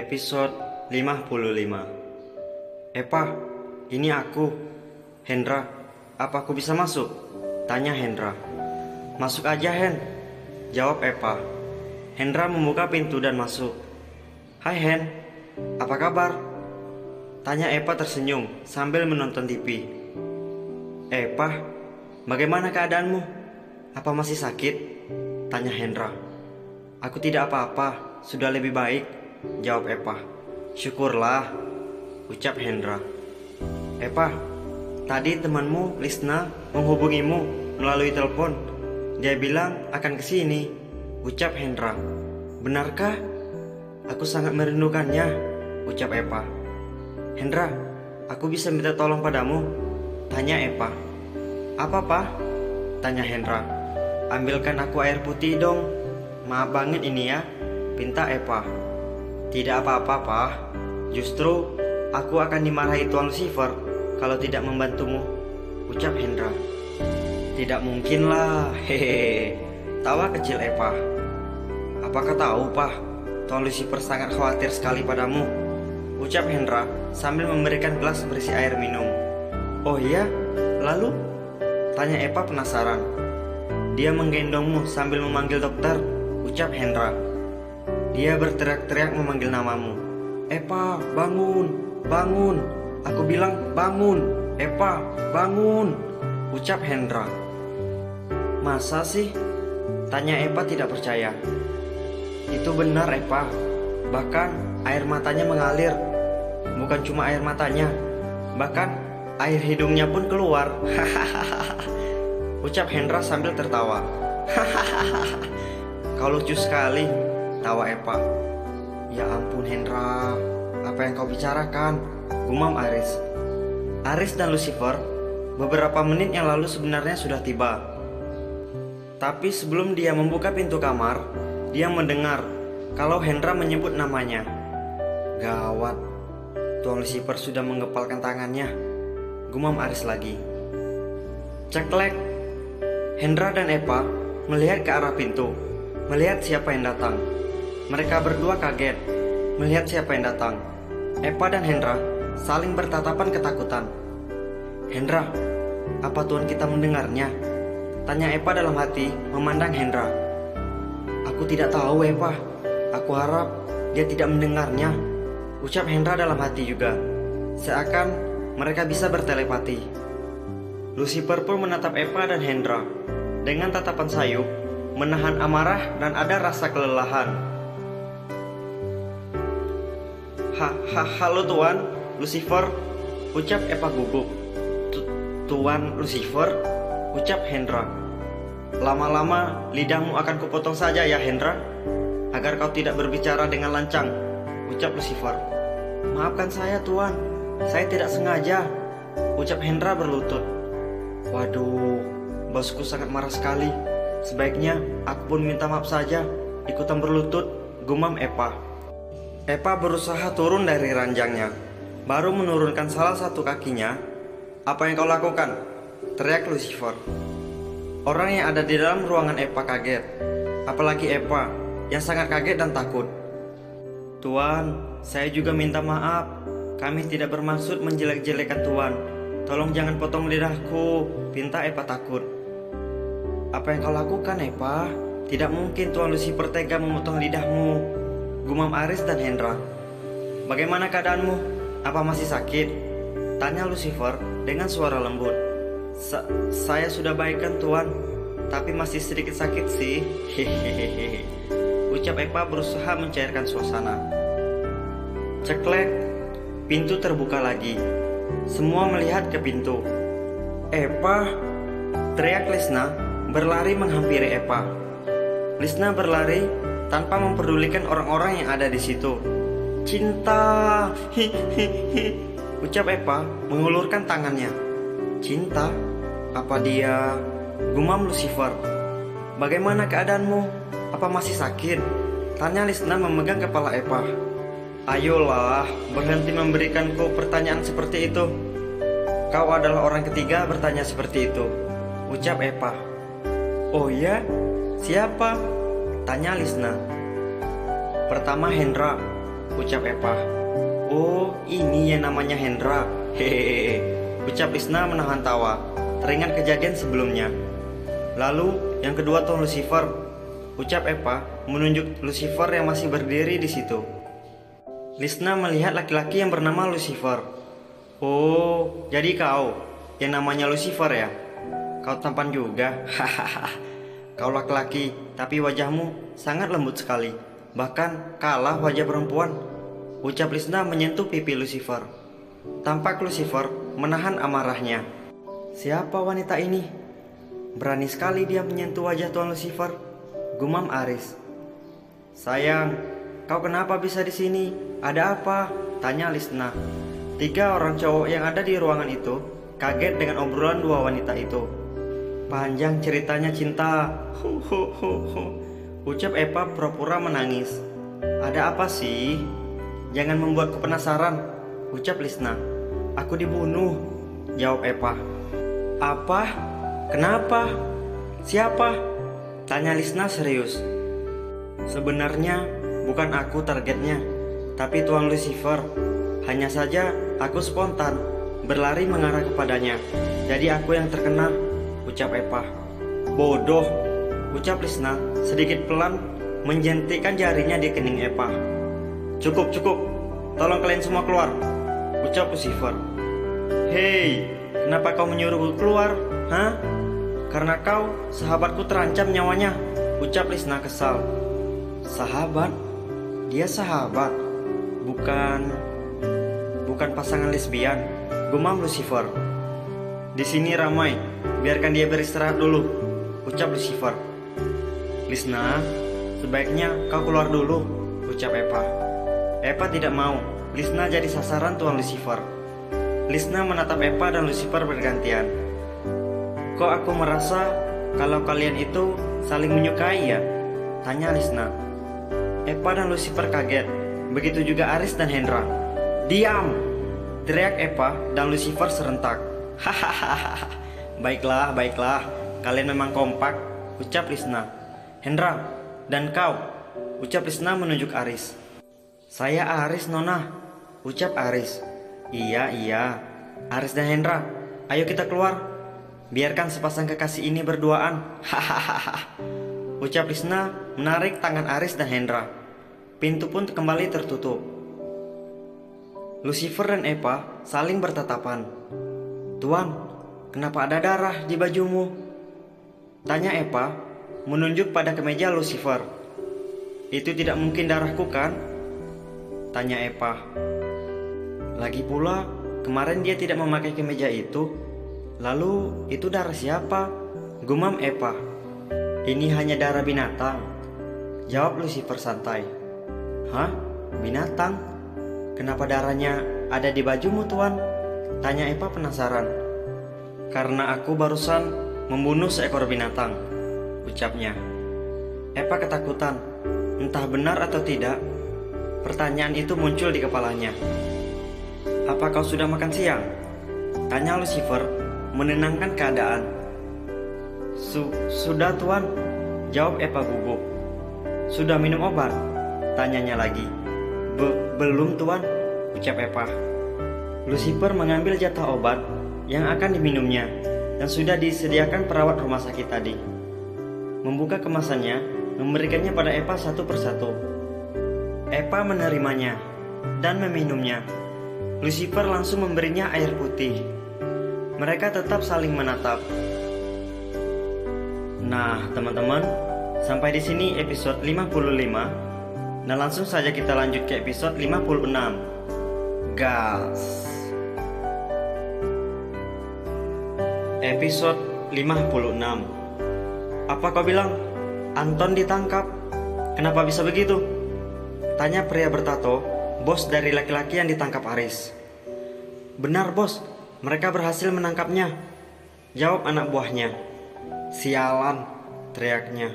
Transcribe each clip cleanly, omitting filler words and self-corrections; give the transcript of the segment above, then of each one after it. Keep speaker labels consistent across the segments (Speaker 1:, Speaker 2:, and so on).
Speaker 1: Episode 55. Epa, ini aku, Hendra. Apa aku bisa masuk? Tanya Hendra. Masuk aja, Hen, jawab Epa. Hendra membuka pintu dan masuk. Hai Hen, apa kabar? Tanya Epa tersenyum sambil menonton TV. Epa, bagaimana keadaanmu? Apa masih sakit? Tanya Hendra. Aku tidak apa-apa, sudah lebih baik, jawab Epa. Syukurlah, ucap Hendra. Epa, tadi temanmu Lisna menghubungimu melalui telepon. Dia bilang akan kesini, ucap Hendra. Benarkah? Aku sangat merindukannya, ucap Epa. Hendra, aku bisa minta tolong padamu? Tanya Epa. Apa, Pak? Tanya Hendra. Ambilkan aku air putih dong. Maaf banget ini ya, pinta Epa. Tidak apa-apa, Pak. Justru aku akan dimarahi Tuan Lucifer kalau tidak membantumu, ucap Hendra. Tidak mungkin lah, hehehe. Tawa kecil Epa. Apakah tahu, Pak? Tuan Lucifer sangat khawatir sekali padamu, ucap Hendra sambil memberikan gelas berisi air minum. Oh iya? Lalu? Tanya Epa penasaran. Dia menggendongmu sambil memanggil dokter, ucap Hendra. Dia berteriak-teriak memanggil namamu. Epa, bangun, bangun. Aku bilang bangun. Epa, bangun, ucap Hendra. Masa sih? Tanya Epa tidak percaya. Itu benar, Epa. Bahkan air matanya mengalir. Bukan cuma air matanya, bahkan air hidungnya pun keluar. Ucap Hendra sambil tertawa. Kau lucu sekali, tawa Epa. Ya ampun Hendra, apa yang kau bicarakan? Gumam Aris. Aris dan Lucifer beberapa menit yang lalu sebenarnya sudah tiba. Tapi sebelum dia membuka pintu kamar, dia mendengar kalau Hendra menyebut namanya. Gawat, Tuan Lucifer sudah menggepalkan tangannya, gumam Aris lagi. Ceklek. Hendra dan Epa melihat ke arah pintu, melihat siapa yang datang. Mereka berdua kaget melihat siapa yang datang. Epa dan Hendra saling bertatapan ketakutan. Hendra, apa Tuan kita mendengarnya? Tanya Epa dalam hati memandang Hendra. Aku tidak tahu Epa, aku harap dia tidak mendengarnya, ucap Hendra dalam hati juga. Seakan mereka bisa bertelepati. Lucifer pun menatap Epa dan Hendra dengan tatapan sayup, menahan amarah dan ada rasa kelelahan. Halo Tuan Lucifer, ucap Epa gugup. Tuan Lucifer, ucap Hendra. Lama-lama lidahmu akan kupotong saja ya Hendra, agar kau tidak berbicara dengan lancang, ucap Lucifer. Maafkan saya Tuan, saya tidak sengaja, ucap Hendra berlutut. Waduh, bosku sangat marah sekali. Sebaiknya aku pun minta maaf saja, ikutan berlutut, gumam Epa. Epa berusaha turun dari ranjangnya, baru menurunkan salah satu kakinya. Apa yang kau lakukan? Teriak Lucifer. Orang yang ada di dalam ruangan Epa kaget, apalagi Epa yang sangat kaget dan takut. Tuan, saya juga minta maaf. Kami tidak bermaksud menjelek-jelekan Tuan. Tolong jangan potong lidahku, pinta Epa takut. Apa yang kau lakukan Epa? Tidak mungkin Tuan Lucifer tega memotong lidahmu, gumam Aris dan Hendra. Bagaimana keadaanmu? Apa masih sakit? Tanya Lucifer dengan suara lembut. Saya sudah baik kan Tuan, tapi masih sedikit sakit sih, hehehe, ucap Epa berusaha mencairkan suasana. Ceklek, pintu terbuka lagi. Semua melihat ke pintu. Epa, teriak Lisna berlari menghampiri Epa. Lisna berlari tanpa memperdulikan orang-orang yang ada di situ. Cinta, hihihi, ucap Epa mengulurkan tangannya. Cinta? Apa dia? Gumam Lucifer. Bagaimana keadaanmu? Apa masih sakit? Tanya Lisna memegang kepala Epa. Ayolah, berhenti memberikanku pertanyaan seperti itu. Kau adalah orang ketiga bertanya seperti itu, ucap Epa. Oh ya? Siapa? Tanya Lisna. Pertama Hendra, ucap Epah. Oh, ini yang namanya Hendra. Hehehe, ucap Lisna menahan tawa. Teringat kejadian sebelumnya. Lalu yang kedua Tuan Lucifer, ucap Epah menunjuk Lucifer yang masih berdiri di situ. Lisna melihat laki-laki yang bernama Lucifer. Oh, jadi kau yang namanya Lucifer ya? Kau tampan juga. Hahaha. Kau laki-laki, tapi wajahmu sangat lembut sekali. Bahkan kalah wajah perempuan, ucap Lisna menyentuh pipi Lucifer. Tampak Lucifer menahan amarahnya. Siapa wanita ini? Berani sekali dia menyentuh wajah Tuan Lucifer, gumam Aris. Sayang, kau kenapa bisa di sini? Ada apa? Tanya Lisna. 3 orang cowok yang ada di ruangan itu kaget dengan obrolan 2 wanita itu. Panjang ceritanya cinta. Ucap Epah pura-pura menangis. Ada apa sih? Jangan membuatku penasaran, ucap Lisna. Aku dibunuh, jawab Epah. Apa? Kenapa? Siapa? Tanya Lisna serius. Sebenarnya bukan aku targetnya, tapi Tuan Lucifer. Hanya saja aku spontan berlari mengarah kepadanya. Jadi aku yang terkena, ucap Epah. Bodoh, ucap Lisna sedikit pelan menjentikkan jarinya di kening Epah. Cukup, tolong kalian semua keluar, ucap Lucifer. Hei, kenapa kau menyuruhku keluar? Hah? Karena kau sahabatku terancam nyawanya, ucap Lisna kesal. Sahabat? Dia sahabat, bukan pasangan lesbian, gumam Lucifer. Di sini ramai, biarkan dia beristirahat dulu, ucap Lucifer. Lisna, sebaiknya kau keluar dulu, ucap Epah. Epah tidak mau, Lisna jadi sasaran Tuan Lucifer. Lisna menatap Epah dan Lucifer bergantian. Kok aku merasa kalau kalian itu saling menyukai ya? Tanya Lisna. Epah dan Lucifer kaget, begitu juga Aris dan Hendra. Diam! Teriak Epah dan Lucifer serentak. Hahaha. Baiklah, kalian memang kompak, ucap Lisna. Hendra, dan kau, ucap Lisna menunjuk Aris. Saya Aris, Nona, ucap Aris. Iya, Aris dan Hendra, ayo kita keluar. Biarkan sepasang kekasih ini berduaan. Hahaha. Ucap Lisna menarik tangan Aris dan Hendra. Pintu pun kembali tertutup. Lucifer dan Epah saling bertatapan. Tuan, kenapa ada darah di bajumu? Tanya Epah menunjuk pada kemeja Lucifer. Itu tidak mungkin darahku kan? Tanya Epah. Lagi pula kemarin dia tidak memakai kemeja itu. Lalu itu darah siapa? Gumam Epah. Ini hanya darah binatang, jawab Lucifer santai. Hah? Binatang? Kenapa darahnya ada di bajumu, Tuan? Tanya Epah penasaran. Karena aku barusan membunuh seekor binatang, ucapnya. Epah ketakutan. Entah benar atau tidak, pertanyaan itu muncul di kepalanya. Apa kau sudah makan siang? Tanya Lucifer menenangkan keadaan. Sudah, Tuan, jawab Epah gugup. Sudah minum obat? Tanyanya lagi. Belum, Tuan, ucap Epah. Lucifer mengambil jatah obat yang akan diminumnya dan sudah disediakan perawat rumah sakit tadi. Membuka kemasannya, memberikannya pada Epah satu persatu. Epah menerimanya dan meminumnya. Lucifer langsung memberinya air putih. Mereka tetap saling menatap. Nah, teman-teman, sampai di sini episode 55. Nah, langsung saja kita lanjut ke episode 56. Gas. Episode 56. Apa kau bilang? Anton ditangkap. Kenapa bisa begitu? Tanya pria bertato, bos dari laki-laki yang ditangkap Aris. Benar, bos, mereka berhasil menangkapnya, jawab anak buahnya. Sialan, teriaknya.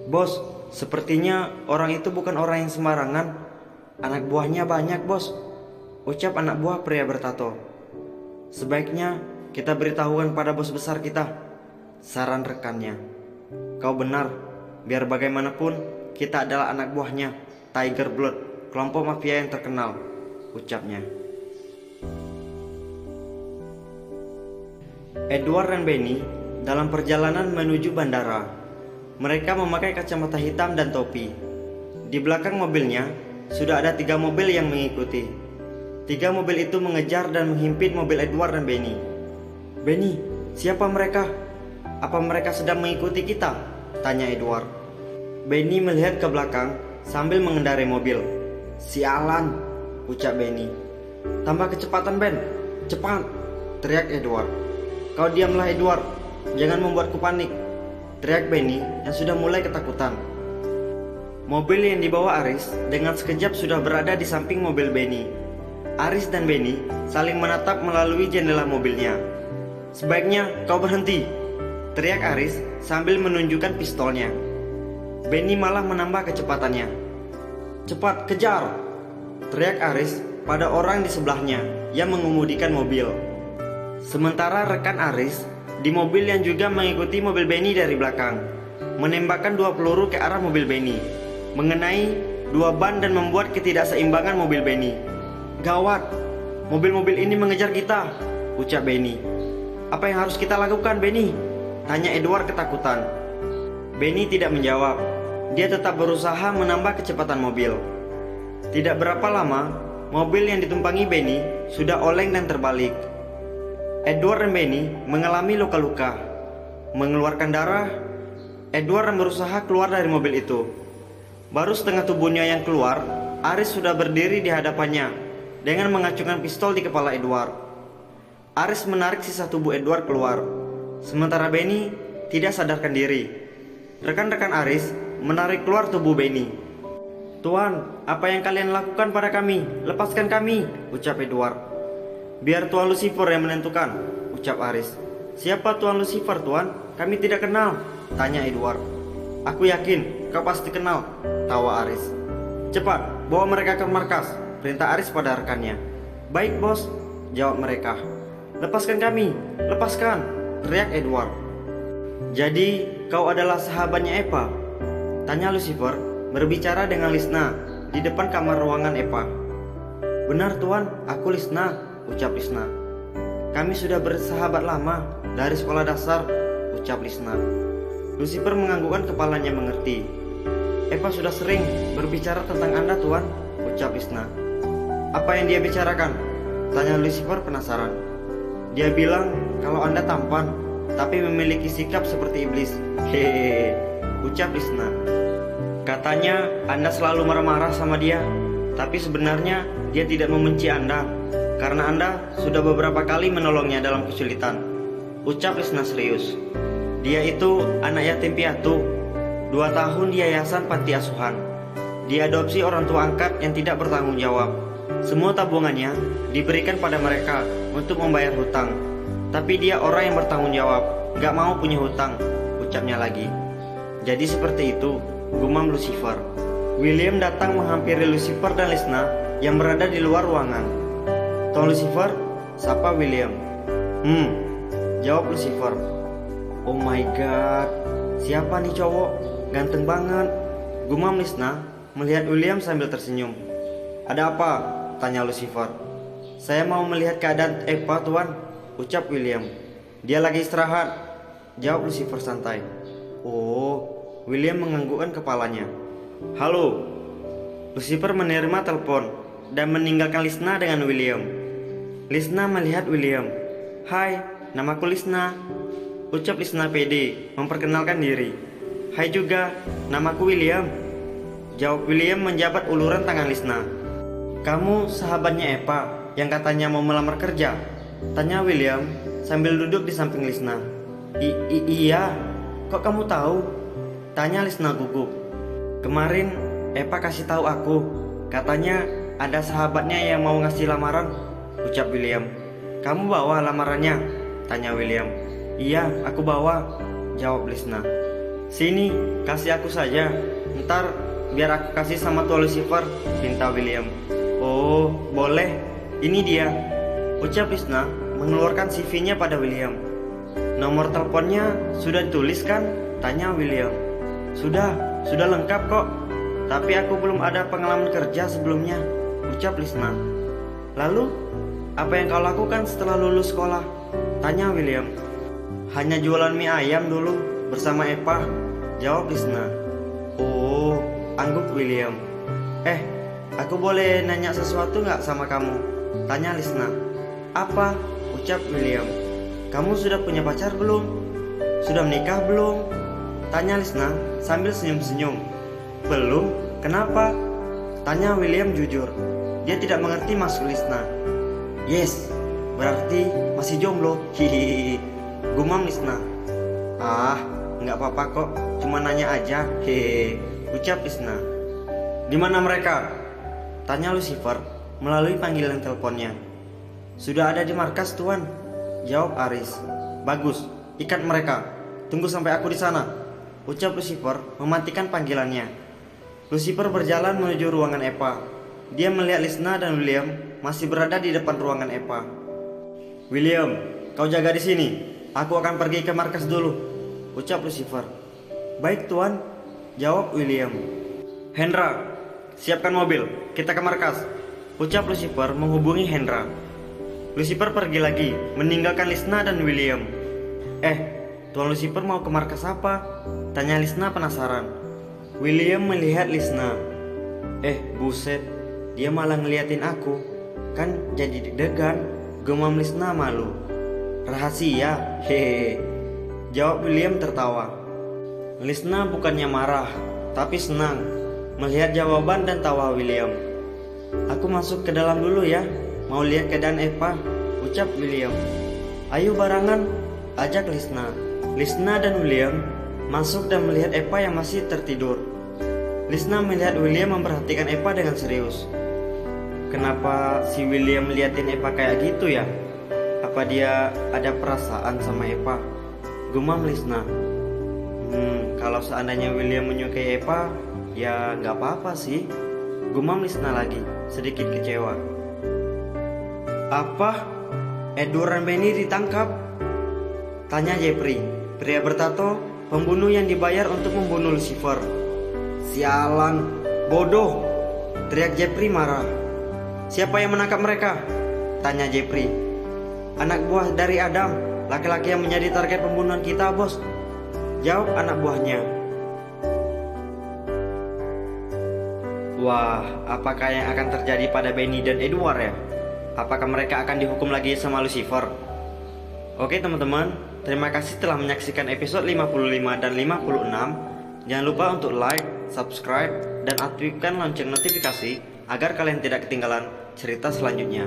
Speaker 1: Bos, sepertinya orang itu bukan orang yang sembarangan. Anak buahnya banyak, bos, ucap anak buah pria bertato. Sebaiknya kita beritahukan pada bos besar kita, saran rekannya. Kau benar, biar bagaimanapun kita adalah anak buahnya, Tiger Blood, kelompok mafia yang terkenal, ucapnya. Edward dan Benny dalam perjalanan menuju bandara. Mereka memakai kacamata hitam dan topi. Di belakang mobilnya sudah ada 3 mobil yang mengikuti. 3 mobil itu mengejar dan menghimpit mobil Edward dan Benny. "Benny, siapa mereka? Apa mereka sedang mengikuti kita?" tanya Edward. Benny melihat ke belakang sambil mengendarai mobil. "Sialan," ucap Benny. "Tambah kecepatan, Ben. Cepat," teriak Edward. "Kau diamlah, Edward. Jangan membuatku panik," teriak Benny yang sudah mulai ketakutan. Mobil yang dibawa Aris dengan sekejap sudah berada di samping mobil Benny. Aris dan Benny saling menatap melalui jendela mobilnya. "Sebaiknya kau berhenti," teriak Aris sambil menunjukkan pistolnya. Benny malah menambah kecepatannya. "Cepat kejar," teriak Aris pada orang di sebelahnya yang mengemudikan mobil. Sementara rekan Aris di mobil yang juga mengikuti mobil Benny dari belakang menembakkan 2 peluru ke arah mobil Benny, mengenai 2 ban dan membuat ketidakseimbangan mobil Benny. "Gawat, mobil-mobil ini mengejar kita," ucap Benny. "Apa yang harus kita lakukan, Benny?" tanya Edward ketakutan. Benny tidak menjawab. Dia tetap berusaha menambah kecepatan mobil. Tidak berapa lama, mobil yang ditumpangi Benny sudah oleng dan terbalik. Edward dan Benny mengalami luka-luka, mengeluarkan darah. Edward berusaha keluar dari mobil itu. Baru setengah tubuhnya yang keluar, Aris sudah berdiri di hadapannya dengan mengacungkan pistol di kepala Edward. Aris menarik sisa tubuh Edward keluar, sementara Benny tidak sadarkan diri. Rekan-rekan Aris menarik keluar tubuh Benny. "Tuan, apa yang kalian lakukan pada kami? Lepaskan kami," ucap Edward. "Biar Tuan Lucifer yang menentukan," ucap Aris. "Siapa Tuan Lucifer, Tuan? Kami tidak kenal," tanya Edward. "Aku yakin kau pasti kenal," tawa Aris. "Cepat, bawa mereka ke markas," perintah Aris pada rekannya. "Baik, bos," jawab mereka. "Lepaskan kami, lepaskan," teriak Edward. "Jadi kau adalah sahabatnya Eva?" tanya Lucifer berbicara dengan Lisna di depan kamar ruangan Eva. "Benar, Tuan, aku Lisna," ucap Lisna. "Kami sudah bersahabat lama dari sekolah dasar," ucap Lisna. Lucifer menganggukkan kepalanya mengerti. "Eva sudah sering berbicara tentang Anda, Tuan," ucap Lisna. "Apa yang dia bicarakan?" tanya Lucifer penasaran. "Dia bilang kalau Anda tampan, tapi memiliki sikap seperti iblis." "Hehehe," ucap Lisna. "Katanya Anda selalu marah-marah sama dia, tapi sebenarnya dia tidak membenci Anda karena Anda sudah beberapa kali menolongnya dalam kesulitan," ucap Lisna serius. "Dia itu anak yatim piatu, 2 tahun di yayasan panti asuhan. Diadopsi orang tua angkat yang tidak bertanggung jawab. Semua tabungannya diberikan pada mereka untuk membayar hutang. Tapi dia orang yang bertanggung jawab, gak mau punya hutang," ucapnya lagi. "Jadi seperti itu," gumam Lucifer. William datang menghampiri Lucifer dan Lisna yang berada di luar ruangan. "Tuan Lucifer," sapa William. Jawab Lucifer. "Oh my god, siapa nih cowok? Ganteng banget," gumam Lisna melihat William sambil tersenyum. "Ada apa?" tanya Lucifer. "Saya mau melihat keadaan Eva, Tuan," ucap William. "Dia lagi istirahat," jawab Lucifer santai. "Oh," William menganggukkan kepalanya. "Halo." Lucifer menerima telepon dan meninggalkan Lisna dengan William. Lisna melihat William. "Hai, namaku Lisna," ucap Lisna pede memperkenalkan diri. "Hai juga, namaku William," jawab William menjabat uluran tangan Lisna. "Kamu sahabatnya Eva yang katanya mau melamar kerja?" tanya William sambil duduk di samping Lisna. Iya, kok kamu tahu?" tanya Lisna gugup. "Kemarin Eva kasih tahu aku, katanya ada sahabatnya yang mau ngasih lamaran," ucap William. "Kamu bawa lamarannya?" tanya William. "Iya, aku bawa," jawab Lisna. "Sini, kasih aku saja. Ntar biar aku kasih sama Tuan Lucifer," pinta William. "Oh, boleh. Ini dia," ucap Lisna mengeluarkan CV-nya pada William. "Nomor teleponnya sudah ditulis kan?" tanya William. Sudah lengkap kok," Tapi aku belum ada pengalaman kerja sebelumnya, ucap Lisna. Lalu, apa yang kau lakukan setelah lulus sekolah? Tanya William. Hanya jualan mie ayam dulu bersama Eva, jawab Lisna. Oh, angguk William. Aku boleh nanya sesuatu nggak sama kamu? Tanya Lisna. Apa? Ucap William. Kamu sudah punya pacar belum? Sudah menikah belum? Tanya Lisna sambil senyum-senyum. Belum, kenapa? Tanya William jujur. Dia tidak mengerti maksud Lisna. Yes, berarti masih jomblo. Hihihi, gumam Lisna. Nggak apa-apa kok, cuma nanya aja. Hehe, ucap Lisna. Di mana mereka? Tanya Lucifer melalui panggilan teleponnya. Sudah ada di markas, Tuan, jawab Aris. Bagus, ikat mereka. Tunggu sampai aku di sana, ucap Lucifer mematikan panggilannya. Lucifer berjalan menuju ruangan Eva. Dia melihat Lisna dan William masih berada di depan ruangan Eva. William, kau jaga di sini. Aku akan pergi ke markas dulu, ucap Lucifer. Baik, Tuan, jawab William. Hendra, siapkan mobil, kita ke markas, ucap Lucifer menghubungi Hendra. Lucifer pergi lagi, meninggalkan Lisna dan William. Tuan Lucifer mau ke markas apa? Tanya Lisna penasaran. William melihat Lisna. Buset, dia malah ngeliatin aku. Kan jadi deg-degan, gemam Lisna malu. Rahasia, hehe, jawab William tertawa. Lisna bukannya marah, tapi senang melihat jawaban dan tawa William. Aku masuk ke dalam dulu ya, mau lihat keadaan Eva, ucap William. Ayo barengan, ajak Lisna. Lisna dan William masuk dan melihat Eva yang masih tertidur. Lisna melihat William memperhatikan Eva dengan serius. Kenapa si William liatin Eva kayak gitu ya? Apa dia ada perasaan sama Eva? Gumam Lisna. Kalau seandainya William menyukai Eva, ya nggak apa-apa sih. Gumam Lisna lagi, sedikit kecewa. Apa? Edward dan Benny ditangkap? Tanya Jeffrey, pria bertato, pembunuh yang dibayar untuk membunuh Lucifer. Sialan, bodoh, teriak Jeffrey marah. Siapa yang menangkap mereka? Tanya Jeffrey. Anak buah dari Adam, laki-laki yang menjadi target pembunuhan kita, bos, jawab anak buahnya. Wah, apakah yang akan terjadi pada Benny dan Edward ya? Apakah mereka akan dihukum lagi sama Lucifer? Oke teman-teman, terima kasih telah menyaksikan episode 55 dan 56. Jangan lupa untuk like, subscribe, dan aktifkan lonceng notifikasi agar kalian tidak ketinggalan cerita selanjutnya.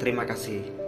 Speaker 1: Terima kasih.